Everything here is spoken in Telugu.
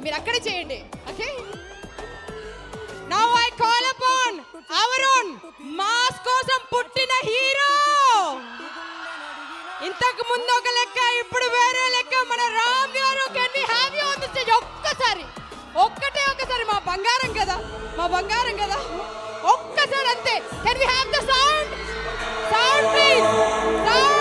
మీరు అక్కడే చేయండి. Okay, now I call upon our own mass కోసం పుట్టిన హీరో. ఇంతకు ముందు ఒక లెక్క, ఇప్పుడు వేరే లెక్క. మన రామ్ గారు, can we have you on the stage? ఒక్కసారి, ఒక్కసారి. మా బంగారం కదా, మా బంగారం కదా, ఒక్కసారి అంతే. Can we have the sound please? Sound.